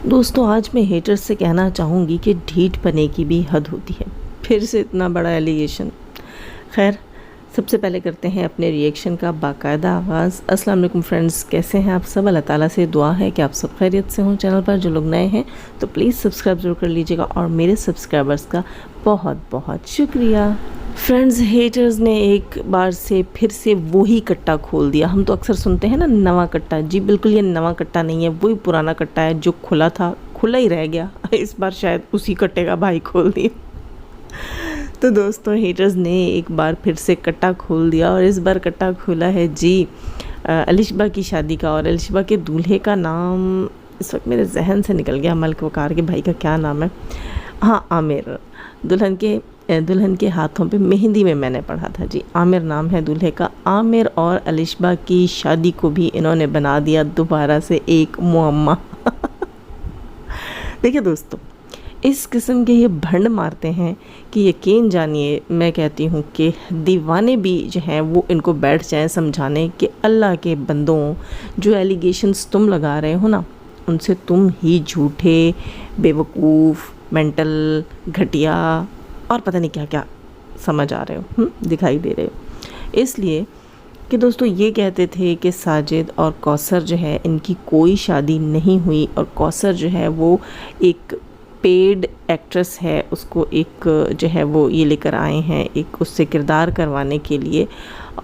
दोस्तों आज मैं हेटर्स से कहना चाहूँगी कि ढीठ पने की भी हद होती है। फिर से इतना बड़ा एलिगेशन। खैर, सबसे पहले करते हैं अपने रिएक्शन का बाकायदा आगाज़। अस्सलाम वालेकुम फ्रेंड्स, कैसे हैं आप सब? अल्लाह ताला से दुआ है कि आप सब खैरियत से हों। चैनल पर जो लोग नए हैं तो प्लीज़ सब्सक्राइब ज़रूर कर लीजिएगा और मेरे सब्सक्राइबर्स का बहुत बहुत शुक्रिया। फ्रेंड्स, हेटर्स ने एक बार से फिर से वही कट्टा खोल दिया। हम तो अक्सर सुनते हैं ना नवा कट्टा। जी बिल्कुल, ये नवा कट्टा नहीं है, वही पुराना कट्टा है जो खुला था, खुला ही रह गया। इस बार शायद उसी कट्टे का भाई खोल दिया। तो दोस्तों, हेटर्स ने एक बार फिर से कट्टा खोल दिया और इस बार कट्टा खोला है जी अलिशबा की शादी का। और अलिशबा के दूल्हे का नाम इस वक्त मेरे जहन से निकल गया। मलिक वकार के भाई का क्या नाम है? हाँ, आमिर। दुल्हन के हाथों पे मेहंदी में मैंने पढ़ा था जी, आमिर नाम है दूल्हे का। आमिर और अलिशबा की शादी को भी इन्होंने बना दिया दोबारा से एक मुअम्मा। देखिए दोस्तों, इस किस्म के ये भंड मारते हैं कि यकीन जानिए, मैं कहती हूँ कि दीवाने भी जो हैं वो इनको बैठ जाएं समझाने कि अल्लाह के बंदों, जो एलिगेशंस तुम लगा रहे हो ना, उनसे तुम ही झूठे, बेवकूफ़, मेंटल, घटिया और पता नहीं क्या क्या समझ आ रहे हो, दिखाई दे रहे हो। इसलिए कि दोस्तों ये कहते थे कि साजिद और कौसर जो है इनकी कोई शादी नहीं हुई और कौसर जो है वो एक पेड एक्ट्रेस है, उसको एक जो है वो ये लेकर आए हैं एक उससे किरदार करवाने के लिए,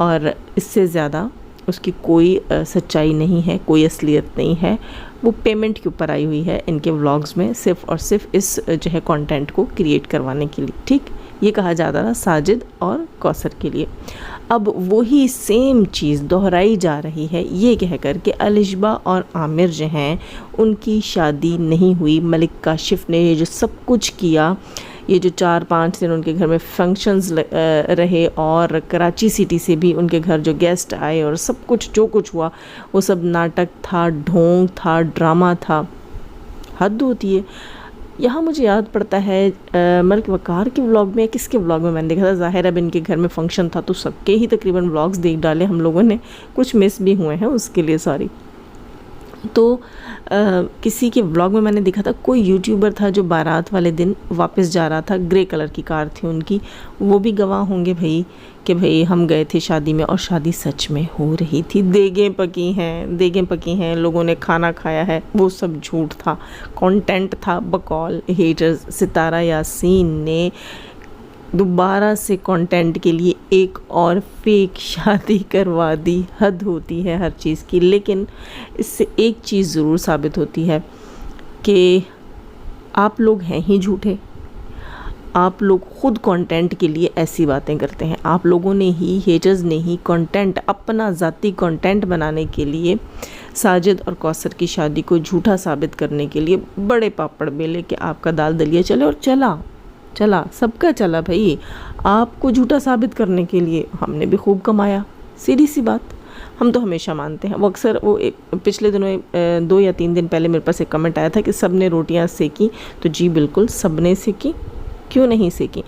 और इससे ज़्यादा उसकी कोई सच्चाई नहीं है, कोई असलियत नहीं है। वो पेमेंट के ऊपर आई हुई है इनके व्लॉग्स में, सिर्फ़ और सिर्फ इस जो है कंटेंट को क्रिएट करवाने के लिए। ठीक, ये कहा जाता था साजिद और कौसर के लिए। अब वही सेम चीज़ दोहराई जा रही है ये कहकर कि अलिशबा और आमिर जो हैं उनकी शादी नहीं हुई। मलिक काशिफ ने ये जो सब कुछ किया, ये जो 4-5 दिन उनके घर में फंक्शंस रहे और कराची सिटी से भी उनके घर जो गेस्ट आए और सब कुछ जो कुछ हुआ वो सब नाटक था, ढोंग था, ड्रामा था। हद होती है। यहाँ मुझे याद पड़ता है मलिक वकार के व्लॉग में, किसके व्लॉग में मैंने देखा था, ज़ाहिर अब इनके घर में फंक्शन था तो सबके ही तकरीबन व्लॉग्स देख डाले हम लोगों ने, कुछ मिस भी हुए हैं उसके लिए सॉरी। तो किसी के व्लॉग में मैंने देखा था, कोई यूट्यूबर था जो बारात वाले दिन वापस जा रहा था, ग्रे कलर की कार थी उनकी। वो भी गवाह होंगे भाई कि भाई हम गए थे शादी में और शादी सच में हो रही थी। देगें पकी हैं, लोगों ने खाना खाया है, वो सब झूठ था, कंटेंट था बकौल। हेटर्स सितारा यासीन ने दोबारा से कंटेंट के लिए एक और फेक शादी करवा दी। हद होती है हर चीज़ की। लेकिन इससे एक चीज़ ज़रूर साबित होती है कि आप लोग हैं ही झूठे। आप लोग खुद कंटेंट के लिए ऐसी बातें करते हैं। आप लोगों ने ही, हेटर्स ने ही कंटेंट, अपना ज़ाती कंटेंट बनाने के लिए साजिद और कौसर की शादी को झूठा साबित करने के लिए बड़े पापड़ बेले कि आपका दाल दलिया चले, और चला सबका चला भाई। आपको झूठा साबित करने के लिए हमने भी खूब कमाया, सीधी सी बात। हम तो हमेशा मानते हैं। वो अक्सर वो पिछले दिनों 2 या 3 दिन पहले मेरे पास एक कमेंट आया था कि सब ने रोटियां सेकी, तो जी बिल्कुल सब ने सेकी, क्यों नहीं सेकी।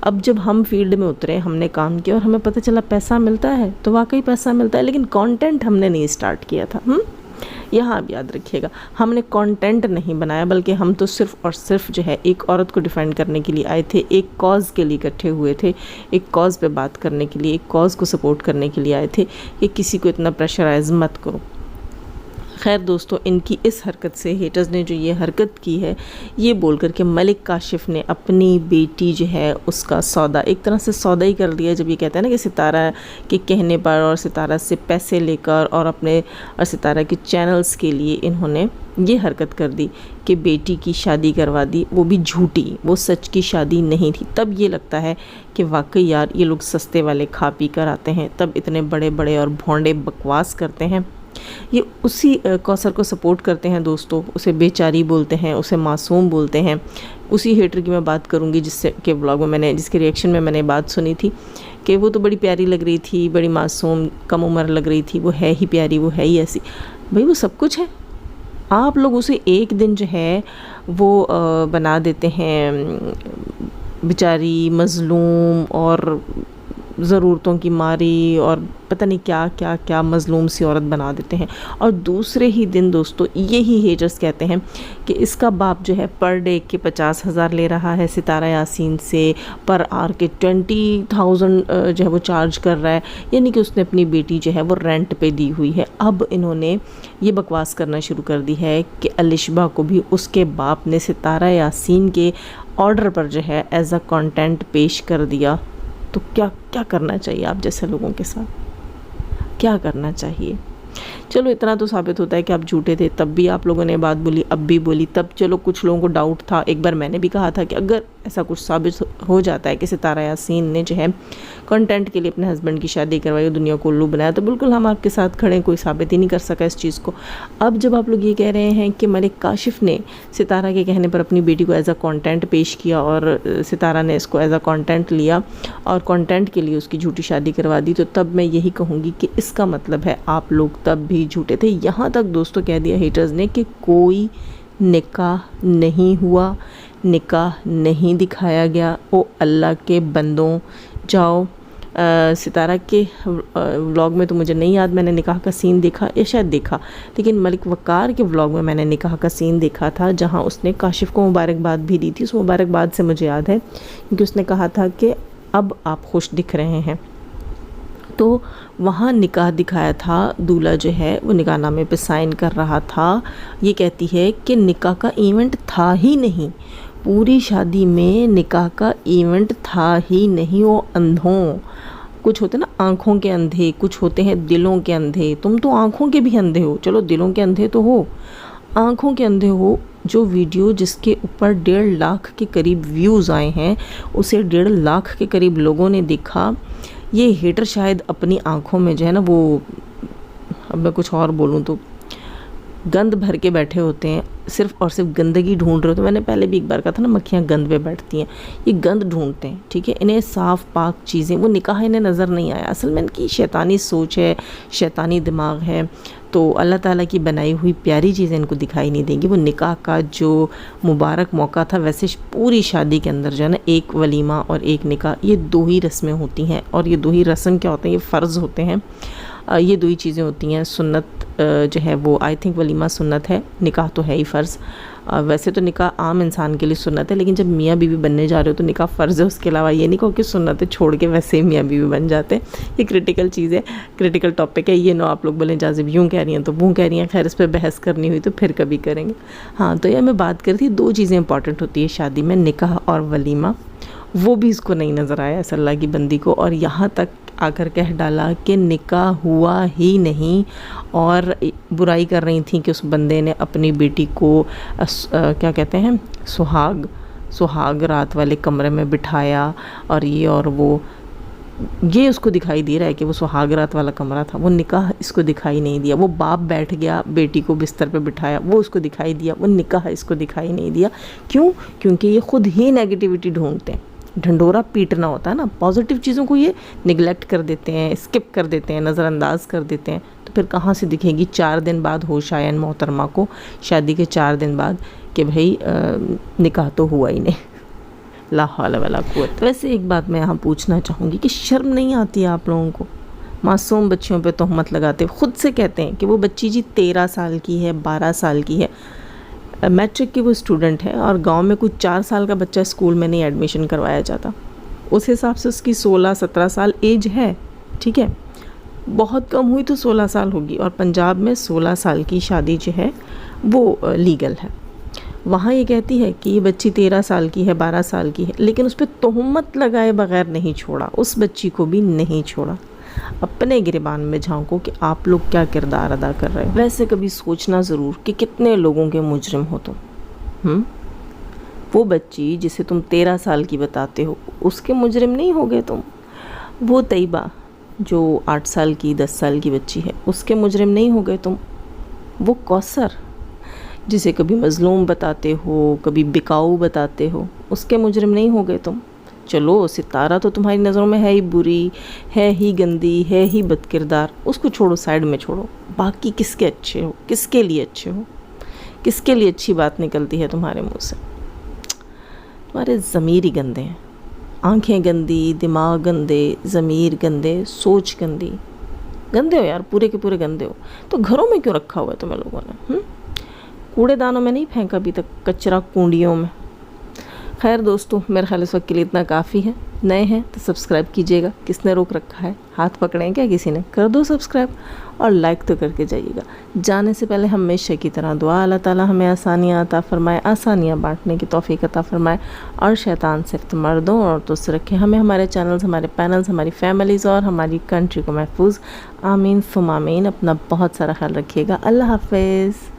अब जब हम फील्ड में उतरे, हमने काम किया और हमें पता चला पैसा मिलता है, तो वाकई पैसा मिलता है, लेकिन कंटेंट हमने नहीं स्टार्ट किया था। यहाँ आप याद रखिएगा, हमने कंटेंट नहीं बनाया, बल्कि हम तो सिर्फ़ और सिर्फ जो है एक औरत को डिफेंड करने के लिए आए थे, एक कॉज के लिए इकट्ठे हुए थे, एक कॉज पे बात करने के लिए, एक कॉज को सपोर्ट करने के लिए आए थे कि किसी को इतना प्रेशराइज मत करो। खैर दोस्तों, इनकी इस हरकत से हेटर्स ने जो ये हरकत की है, ये बोल कर के मलिक काशिफ ने अपनी बेटी जो है उसका सौदा, एक तरह से सौदा ही कर लिया। जब ये कहते हैं ना कि सितारा के कहने पर और सितारा से पैसे लेकर और अपने और सितारा के चैनल्स के लिए इन्होंने ये हरकत कर दी कि बेटी की शादी करवा दी, वो भी झूठी, वो सच की शादी नहीं थी। तब ये लगता है कि वाकई यार ये लोग सस्ते वाले खा पी कर आते हैं, तब इतने बड़े बड़े और भोंडे बकवास करते हैं। ये उसी कौसर को सपोर्ट करते हैं दोस्तों, उसे बेचारी बोलते हैं, उसे मासूम बोलते हैं। उसी हेटर की मैं बात करूंगी जिससे के ब्लॉग में मैंने, जिसके रिएक्शन में मैंने बात सुनी थी कि वो तो बड़ी प्यारी लग रही थी, बड़ी मासूम कम उम्र लग रही थी, वो है ही प्यारी, वो है ही ऐसी। भाई वो सब कुछ है। आप लोग उसे एक दिन जो है वो बना देते हैं बेचारी, मज़लूम और ज़रूरतों की मारी और पता नहीं क्या क्या क्या मज़लूम सी औरत बना देते हैं। और दूसरे ही दिन दोस्तों यही हेटर्स कहते हैं कि इसका बाप जो है पर डे के 50,000 ले रहा है सितारा यासीन से, पर आर के 20,000 जो है वो चार्ज कर रहा है, यानी कि उसने अपनी बेटी जो है वो रेंट पे दी हुई है। अब इन्होंने ये बकवास करना शुरू कर दी है कि अलिशबा को भी उसके बाप ने सितारा यासीन के ऑर्डर पर जो है एज अ कंटेंट पेश कर दिया। तो क्या क्या करना चाहिए आप जैसे लोगों के साथ, क्या करना चाहिए? चलो इतना तो साबित होता है कि आप झूठे थे, तब भी आप लोगों ने बात बोली, अब भी बोली। तब चलो कुछ लोगों को डाउट था, एक बार मैंने भी कहा था कि अगर ऐसा कुछ साबित हो जाता है कि सितारा यासीन ने जो है कंटेंट के लिए अपने हस्बैंड की शादी करवाई, दुनिया को उल्लू बनाया, तो बिल्कुल हम आपके साथ खड़े हैं, कोई साबित ही नहीं कर सका इस चीज़ को। अब जब आप लोग ये कह रहे हैं कि मलिक काशिफ ने सितारा के कहने पर अपनी बेटी को एज अ कंटेंट पेश किया और सितारा ने इसको एज अ कंटेंट लिया और कंटेंट के लिए उसकी झूठी शादी करवा दी, तो तब मैं यही कहूँगी कि इसका मतलब है आप लोग तब भी झूठे थे। यहाँ तक दोस्तों कह दिया हेटर्स ने कि कोई निकाह नहीं हुआ, निकाह नहीं दिखाया गया। ओ अल्लाह के बंदों, जाओ सितारा के व्लॉग में तो मुझे नहीं याद मैंने निकाह का सीन देखा या शायद देखा, लेकिन मलिक वक़ार के व्लॉग में मैंने निकाह का सीन देखा था, जहां उसने काशिफ को मुबारकबाद भी दी थी। उस मुबारकबाद से मुझे याद है क्योंकि उसने कहा था कि अब आप खुश दिख रहे हैं। तो वहाँ निकाह दिखाया था, दूल्हा जो है वो निकाहनामे पे साइन कर रहा था। ये कहती है कि निकाह का इवेंट था ही नहीं, पूरी शादी में निकाह का इवेंट था ही नहीं। वो अंधों, कुछ होते ना आँखों के अंधे, कुछ होते हैं दिलों के अंधे। तुम तो आँखों के भी अंधे हो, चलो दिलों के अंधे तो हो, आँखों के अंधे हो। जो वीडियो जिसके ऊपर 1.5 लाख के करीब व्यूज़ आए हैं, उसे 1.5 लाख के करीब लोगों ने देखा। ये हेटर शायद अपनी आँखों में जो है ना वो, अब मैं कुछ और बोलूँ तो गंद भर के बैठे होते हैं, सिर्फ और सिर्फ गंदगी ढूंढ रहे होते हैं। मैंने पहले भी एक बार कहा था ना, मक्खियाँ गंद पे बैठती हैं, ये गंद ढूंढते हैं, ठीक है। इन्हें साफ़ पाक चीज़ें, वो निकाह इन्हें नज़र नहीं आया। असल में इनकी शैतानी सोच है, शैतानी दिमाग है, तो अल्लाह ताला की बनाई हुई प्यारी चीज़ें इनको दिखाई नहीं देंगी। वो निकाह का जो मुबारक मौका था, वैसे पूरी शादी के अंदर जो है ना, एक वलीमा और एक निकाह, ये 2 ही रस्में होती हैं। और ये 2 ही रस्म क्या होते हैं, ये फ़र्ज़ होते हैं। ये 2 ही चीज़ें होती हैं। सुन्नत जो है वो आई थिंक वलीमा सुन्नत है, निकाह तो है ही फ़र्ज़। वैसे तो निकाह आम इंसान के लिए सुन्नत है, लेकिन जब मियाँ बीवी बनने जा रहे हो तो निकाह फ़र्ज़ है। उसके अलावा ये नहीं कहो कि सुन्नत है छोड़ के वैसे ही मियाँ बीवी बन जाते हैं। ये क्रिटिकल चीज़ है, क्रिटिकल टॉपिक है ये। नो आप लोग बोलें जाज़िब यूँ कह रही हैं तो वो कह रही हैं, खैर इस पर बहस करनी हुई तो फिर कभी करेंगे। हाँ, तो यह मैं बात कर थी, 2 चीज़ें इंपॉर्टेंट होती है शादी में, निकाह और वलीमा। वो भी इसको नहीं नज़र आया इस अल्लाह की बंदी को, और यहाँ तक आकर कह डाला कि निकाह हुआ ही नहीं। और बुराई कर रही थी कि उस बंदे ने अपनी बेटी को क्या कहते हैं, सुहाग रात वाले कमरे में बिठाया और ये और वो। ये उसको दिखाई दे रहा है कि वो सुहाग रात वाला कमरा था, वो निकाह इसको दिखाई नहीं दिया। वो बाप बैठ गया, बेटी को बिस्तर पे बिठाया, वो उसको दिखाई दिया, वो निकाह इसको दिखाई नहीं दिया। क्यों? क्योंकि ये खुद ही नेगेटिविटी ढूंढते हैं। ढंडोरा पीटना होता है ना, पॉजिटिव चीज़ों को ये निगलेक्ट कर देते हैं, स्किप कर देते हैं, नज़रअंदाज कर देते हैं। तो फिर कहाँ से दिखेगी? 4 दिन बाद होश आया इन मोहतरमा को, शादी के 4 दिन बाद, कि भाई निकाह तो हुआ ही नहीं। ला हौला वला कुव्वत। वैसे एक बात मैं यहाँ पूछना चाहूँगी कि शर्म नहीं आती है आप लोगों को? मासूम बच्चियों पे तोहमत लगाते, खुद से कहते हैं कि वो बच्ची जी 13 साल की है, 12 साल की है, मैट्रिक की वो स्टूडेंट है, और गांव में कुछ 4 साल का बच्चा स्कूल में नहीं एडमिशन करवाया जाता। उस हिसाब से उसकी 16-17 साल एज है, ठीक है। बहुत कम हुई तो 16 साल होगी, और पंजाब में 16 साल की शादी जो है वो लीगल है। वहाँ ये कहती है कि ये बच्ची 13 साल की है, 12 साल की है, लेकिन उस पर तोहमत लगाए बगैर नहीं छोड़ा, उस बच्ची को भी नहीं छोड़ा। अपने गिरबान में झांको कि आप लोग क्या किरदार अदा कर रहे हो। वैसे कभी सोचना ज़रूर कि कितने लोगों के मुजरिम हो तुम। वो बच्ची जिसे तुम 13 साल की बताते हो, उसके मुजरिम नहीं हो गए तुम? वो तैयबा जो 8 साल की 10 साल की बच्ची है, उसके मुजरिम नहीं हो गए तुम? वो कौसर जिसे कभी मज़लूम बताते हो, कभी बिकाऊ बताते हो, उसके मुजरिम नहीं हो गए तुम? चलो सितारा तो तुम्हारी नज़रों में है ही बुरी, है ही गंदी, है ही बदकिरदार, उसको छोड़ो, साइड में छोड़ो। बाकी किसके अच्छे हो, किसके लिए अच्छे हो, किसके लिए अच्छी बात निकलती है तुम्हारे मुंह से? तुम्हारे ज़मीर ही गंदे हैं, आंखें गंदी, दिमाग गंदे, ज़मीर गंदे, सोच गंदी। गंदे हो यार, पूरे के पूरे गंदे हो। तो घरों में क्यों रखा हुआ है तुम्हें लोगों ने? कूड़ेदानों में नहीं फेंका अभी तक, कचरा कुंडियों में। खैर दोस्तों, मेरे ख्याल इस वक्त के लिए इतना काफ़ी है। नए हैं तो सब्सक्राइब कीजिएगा। किसने रोक रखा है? हाथ पकड़े हैं क्या किसी ने? कर दो सब्सक्राइब और लाइक तो करके जाइएगा। जाने से पहले हमेशा की तरह दुआ, अल्लाह ताला हमें आसानियाँ अता फरमाए, आसानियाँ बांटने की तौफीक अता फरमाए और शैतान से मर्दों और औरतों से रखे हमें, हमारे चैनल्स, हमारे पैनल्स, हमारी फैमिलीज़ और हमारी कंट्री को महफूज। आमीन सुम आमीन। अपना बहुत सारा ख्याल रखिएगा। अल्लाह हाफिज़।